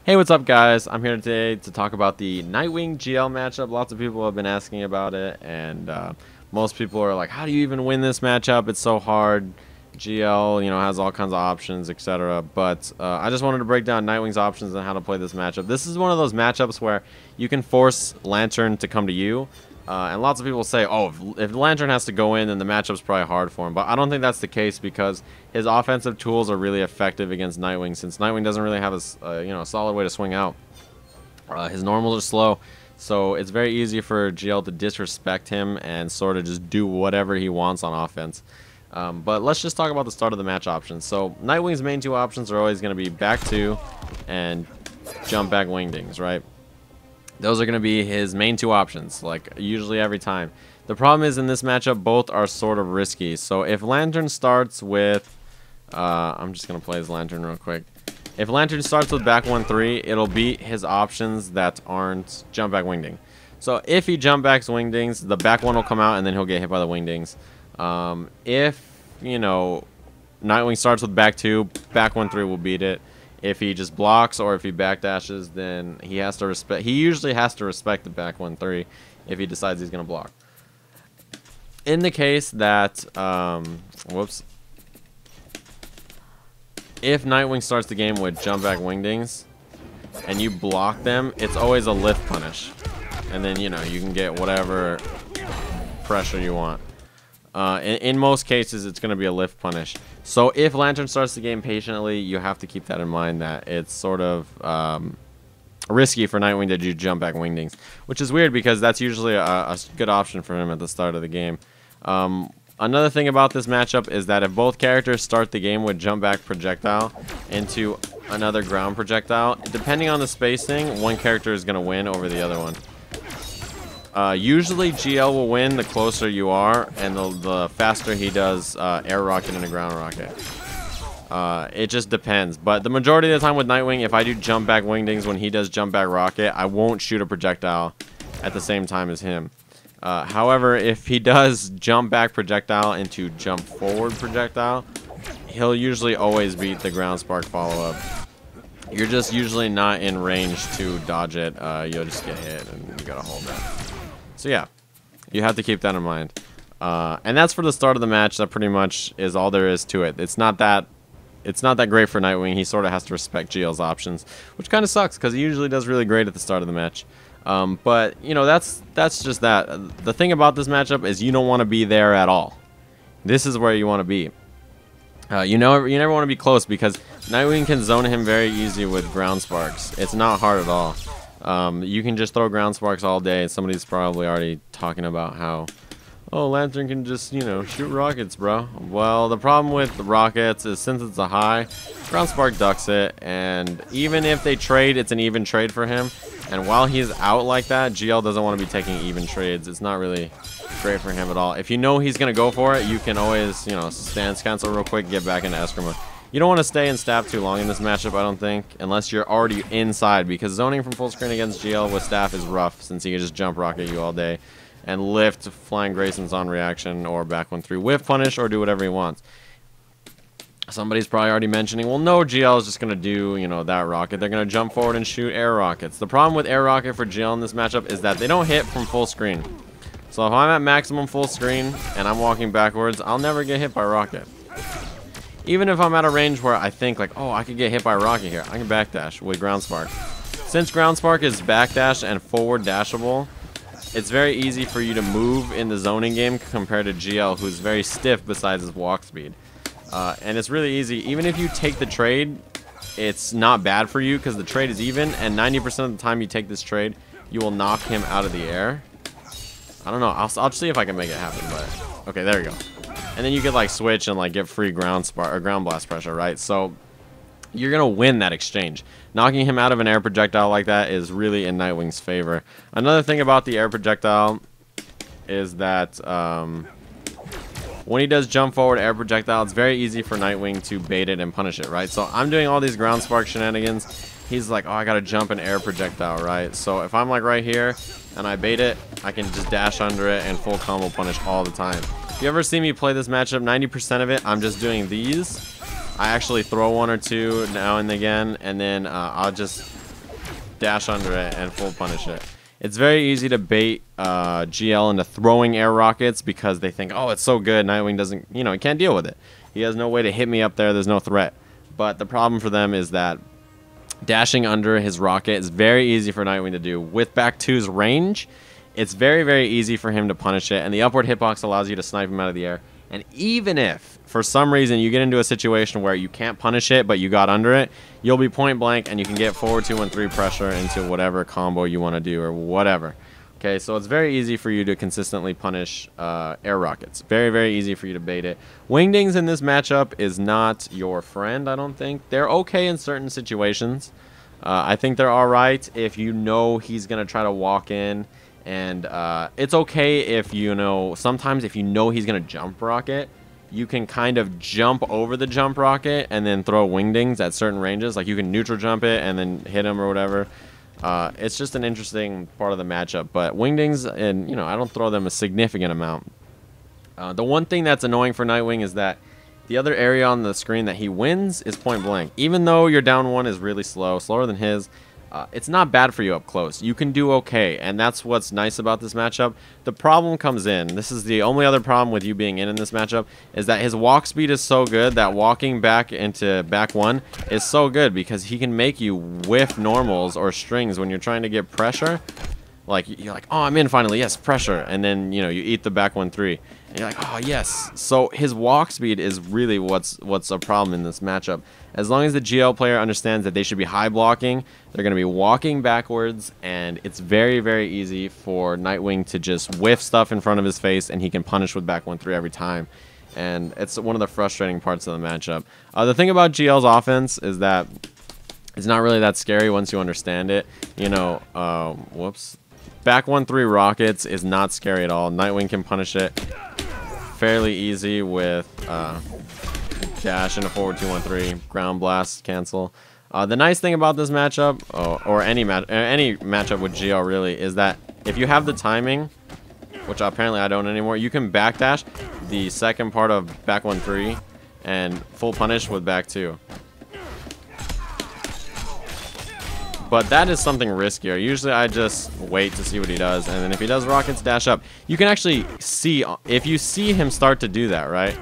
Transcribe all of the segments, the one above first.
Hey, what's up, guys? I'm here today to talk about the Nightwing GL matchup. Lots of people have been asking about it, and most people are like, how do you even win this matchup? It's so hard. GL, has all kinds of options, etc. But I just wanted to break down Nightwing's options and how to play this matchup. This is one of those matchups where you can force Lantern to come to you. And lots of people say, oh, if Lantern has to go in, then the matchup's probably hard for him. But I don't think that's the case because his offensive tools are really effective against Nightwing, since Nightwing doesn't really have a solid way to swing out. His normals are slow, so it's very easy for GL to disrespect him and sort of just do whatever he wants on offense. But let's just talk about the start of the match options. So Nightwing's main two options are always going to be back two and jump back wingdings, right? Those are going to be his main two options, like usually every time. The problem is in this matchup, both are sort of risky. So if Lantern starts with, I'm just going to play his Lantern real quick. If Lantern starts with back 1-3, it'll beat his options that aren't jump back wingding. So if he jump backs wingdings, the back one will come out and then he'll get hit by the wingdings. If, Nightwing starts with back 2, back 1-3 will beat it. If he just blocks or if he backdashes, then he has to respect. He usually has to respect the back 1-3 if he decides he's gonna block. In the case that, if Nightwing starts the game with jump back wingdings and you block them, it's always a lift punish, and then you can get whatever pressure you want. In most cases, it's going to be a lift punish. So if Lantern starts the game patiently, you have to keep that in mind, that it's sort of risky for Nightwing to do jump back wingdings, which is weird because that's usually a good option for him at the start of the game. Another thing about this matchup is that if both characters start the game with jump back projectile into another ground projectile, depending on the spacing, one character is going to win over the other one. Usually GL will win the closer you are and the faster he does air rocket and a ground rocket. It just depends, but the majority of the time with Nightwing, if I do jump back wingdings when he does jump back rocket, I won't shoot a projectile at the same time as him. However, if he does jump back projectile into jump forward projectile, he'll usually always beat the ground spark follow-up. You're just usually not in range to dodge it. You'll just get hit and you gotta hold that. So yeah, you have to keep that in mind. And that's for the start of the match. That pretty much is all there is to it. It's not that great for Nightwing. He sort of has to respect GL's options, which kind of sucks because he usually does really great at the start of the match. But that's just that. The thing about this matchup is you don't want to be there at all. This is where you want to be. You never want to be close because Nightwing can zone him very easy with ground sparks. It's not hard at all. You can just throw ground sparks all day. Somebody's probably already talking about how, oh, Lantern can just, shoot rockets, bro. Well, the problem with the rockets is since it's a high, ground spark ducks it, and even if they trade, it's an even trade for him. And while he's out like that, GL doesn't want to be taking even trades. It's not really great for him at all. If you know he's going to go for it, you can always, stance cancel real quick, get back into escrow mode. You don't want to stay in staff too long in this matchup, I don't think, unless you're already inside, because zoning from full screen against GL with staff is rough, since he can just jump rocket you all day and lift flying Graysons on reaction or back 1-3 whiff punish or do whatever he wants. Somebody's probably already mentioning, well, no, GL is just going to do, that rocket. They're going to jump forward and shoot air rockets. The problem with air rocket for GL in this matchup is that they don't hit from full screen. So if I'm at maximum full screen and I'm walking backwards, I'll never get hit by rocket. Even if I'm at a range where I think, like, oh, I could get hit by rocket here, I can backdash with ground spark. Since ground spark is backdash and forward dashable, it's very easy for you to move in the zoning game compared to GL, who's very stiff besides his walk speed. And it's really easy. Even if you take the trade, it's not bad for you because the trade is even, and 90% of the time you take this trade, you will knock him out of the air. I don't know. I'll see if I can make it happen, but okay, there we go. And then you could like switch and like get free ground spark or ground blast pressure, right? So you're gonna win that exchange. Knocking him out of an air projectile like that is really in Nightwing's favor. Another thing about the air projectile is that when he does jump forward air projectile, it's very easy for Nightwing to bait it and punish it, right? So I'm doing all these ground spark shenanigans. He's like, oh, I gotta jump an air projectile, right? So if I'm like right here and I bait it, I can just dash under it and full combo punish all the time. If you ever see me play this matchup, 90% of it, I'm just doing these. I actually throw one or two now and again, and then I'll just dash under it, and full punish it. It's very easy to bait GL into throwing air rockets because they think, oh, it's so good. Nightwing doesn't, you know, he can't deal with it. He has no way to hit me up there. There's no threat. But the problem for them is that dashing under his rocket is very easy for Nightwing to do. With back 2's range, it's very, very easy for him to punish it. And the upward hitbox allows you to snipe him out of the air. And even if, for some reason, you get into a situation where you can't punish it, but you got under it, you'll be point blank, and you can get forward 2-1-3 pressure into whatever combo you want to do or whatever. Okay, so it's very easy for you to consistently punish air rockets. Very, very easy for you to bait it. Wingdings in this matchup is not your friend, I don't think. They're okay in certain situations. I think they're all right if you know he's going to try to walk in. And it's okay if, you know, sometimes if you know he's going to jump rocket, you can kind of jump over the jump rocket and then throw wingdings at certain ranges. Like you can neutral jump it and then hit him or whatever. It's just an interesting part of the matchup. But wingdings, and you know, I don't throw them a significant amount. The one thing that's annoying for Nightwing is that the other area on the screen that he wins is point blank. Even though your down one is really slow, slower than his, it's not bad for you up close. You can do okay, and that's what's nice about this matchup. The problem comes in, this is the only other problem with you being in this matchup, is that his walk speed is so good that walking back into back 1 is so good because he can make you whiff normals or strings when you're trying to get pressure. Like, you're like, oh, I'm in finally, yes, pressure. And then, you know, you eat the back 1-3. And you're like, oh, yes. So his walk speed is really what's a problem in this matchup. As long as the GL player understands that they should be high blocking, they're going to be walking backwards, and it's very, very easy for Nightwing to just whiff stuff in front of his face, and he can punish with back 1-3 every time. And it's one of the frustrating parts of the matchup. The thing about GL's offense is that it's not really that scary once you understand it. You know, whoops. Back 1-3 rockets is not scary at all. Nightwing can punish it fairly easy with dash into forward 2-1-3, ground blast, cancel. The nice thing about this matchup, or any matchup with GL really, is that if you have the timing, which apparently I don't anymore, you can backdash the second part of back 1-3 and full punish with back 2. But that is something riskier. Usually I just wait to see what he does, and then if he does rockets, dash up. You can actually see, if you see him start to do that, right?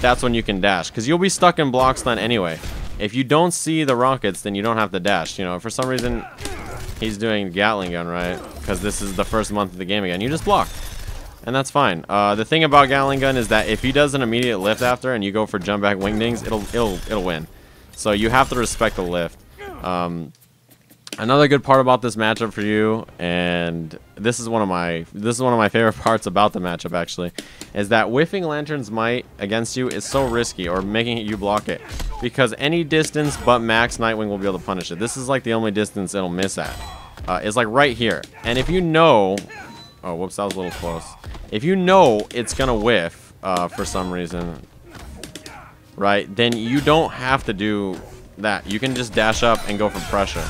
That's when you can dash, because you'll be stuck in block stun anyway. If you don't see the rockets, then you don't have to dash. You know, for some reason, he's doing Gatling gun, right? Because this is the first month of the game again. You just block, and that's fine. The thing about Gatling gun is that if he does an immediate lift after, and you go for jump back wingdings, it'll win. So you have to respect the lift. Another good part about this matchup for you, and this is one of my favorite parts about the matchup actually, is that whiffing Lantern's Might against you is so risky, or making you block it, because any distance but max Nightwing will be able to punish it. This is like the only distance it'll miss at. It's like right here, and if you know, oh whoops, that was a little close. If you know it's gonna whiff for some reason, right, then you don't have to do that. You can just dash up and go for pressure.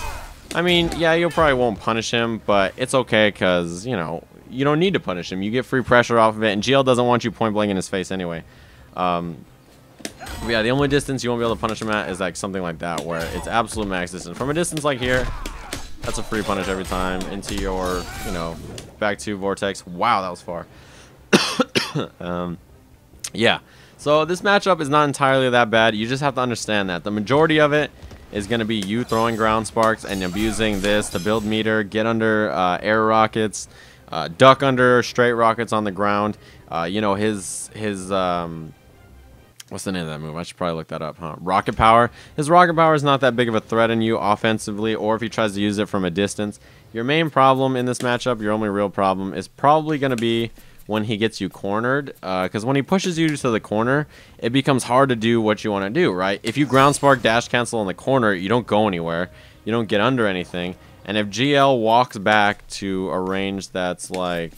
I mean, yeah, you probably won't punish him, but it's okay because, you know, you don't need to punish him. You get free pressure off of it, and GL doesn't want you point blank in his face anyway. Yeah, the only distance you won't be able to punish him at is like something like that, where it's absolute max distance. From a distance like here, that's a free punish every time into your, you know, back to Vortex. Wow, that was far. Yeah, so this matchup is not entirely that bad. You just have to understand that the majority of it is going to be you throwing ground sparks and abusing this to build meter, get under air rockets, duck under straight rockets on the ground. You know, his what's the name of that move? I should probably look that up, huh? Rocket power. His rocket power is not that big of a threat in you offensively, or if he tries to use it from a distance. Your main problem in this matchup, your only real problem, is probably going to be when he gets you cornered, because when he pushes you to the corner, it becomes hard to do what you want to do, right? If you ground spark dash cancel in the corner, you don't go anywhere, you don't get under anything, and if GL walks back to a range that's like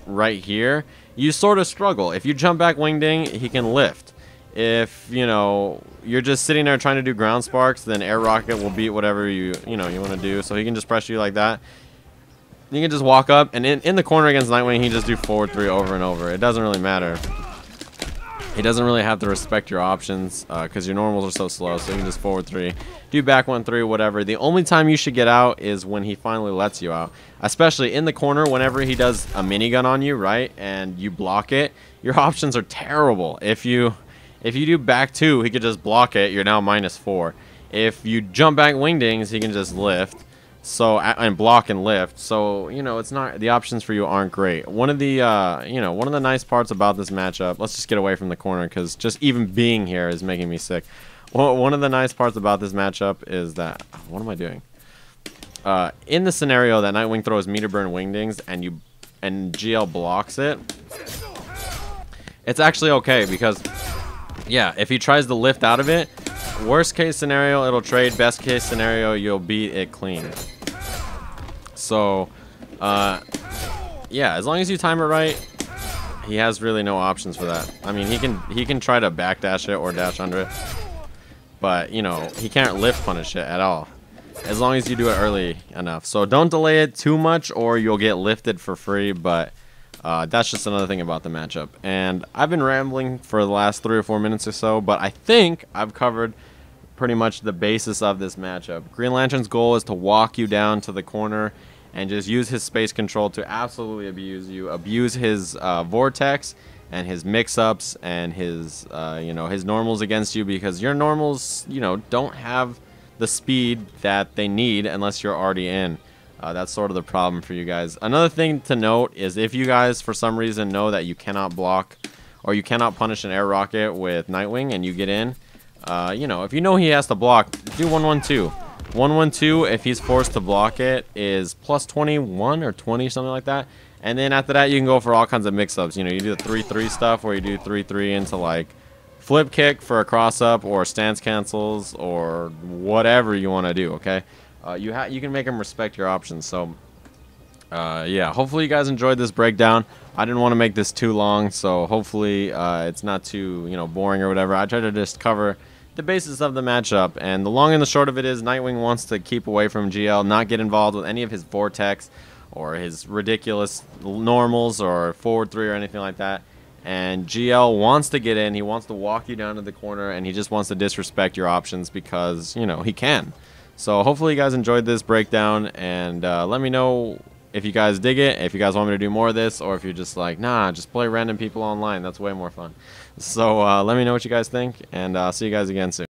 right here, you sort of struggle. If you jump back wingding, he can lift. If, you know, you're just sitting there trying to do ground sparks, then air rocket will beat whatever you want to do, so he can just pressure you like that. You can just walk up, and in the corner against Nightwing, he just do forward 3 over and over. It doesn't really matter. He doesn't really have to respect your options because your normals are so slow, so you can just forward 3, do back 1-3, whatever. The only time you should get out is when he finally lets you out, especially in the corner whenever he does a minigun on you, right, and you block it. Your options are terrible. If you do back 2, he could just block it. You're now -4. If you jump back wingdings, he can just lift. So and block and lift. So you know it's not, the options for you aren't great. One of the one of the nice parts about this matchup. Let's just get away from the corner because just even being here is making me sick. Well, one of the nice parts about this matchup is that, what am I doing? In the scenario that Nightwing throws meter burn wingdings and GL blocks it, it's actually okay because yeah, if he tries to lift out of it, worst case scenario it'll trade, best case scenario you'll beat it clean. So yeah, as long as you time it right, he has really no options for that. I mean, he can try to backdash it or dash under it, but you know, he can't lift punish it at all as long as you do it early enough. So don't delay it too much or you'll get lifted for free. But that's just another thing about the matchup. And I've been rambling for the last 3 or 4 minutes or so, but I think I've covered pretty much the basis of this matchup. Green Lantern's goal is to walk you down to the corner and just use his space control to absolutely abuse you. Abuse his vortex and his mix-ups and his his normals against you, because your normals, don't have the speed that they need unless you're already in. That's sort of the problem for you guys. Another thing to note is if you guys for some reason know that you cannot block or you cannot punish an air rocket with Nightwing and you get in, if you know he has to block, do 1-1-2. 1-1-2, if he's forced to block it, is plus 21 or 20, something like that. And then after that, you can go for all kinds of mix-ups. You do the 3-3 stuff where you do 3-3 into like flip kick for a cross-up or stance cancels or whatever you want to do, okay? You can make him respect your options. So, yeah, hopefully you guys enjoyed this breakdown. I didn't want to make this too long, so hopefully it's not too, boring or whatever. I tried to just cover the basis of the matchup, and the long and the short of it is Nightwing wants to keep away from GL, not get involved with any of his vortex or his ridiculous normals or forward 3 or anything like that. And GL wants to get in, he wants to walk you down to the corner, and he just wants to disrespect your options because, he can. So hopefully you guys enjoyed this breakdown, and let me know if you guys dig it, if you guys want me to do more of this, or if you're just like, nah, just play random people online. That's way more fun. So let me know what you guys think, and I'll see you guys again soon.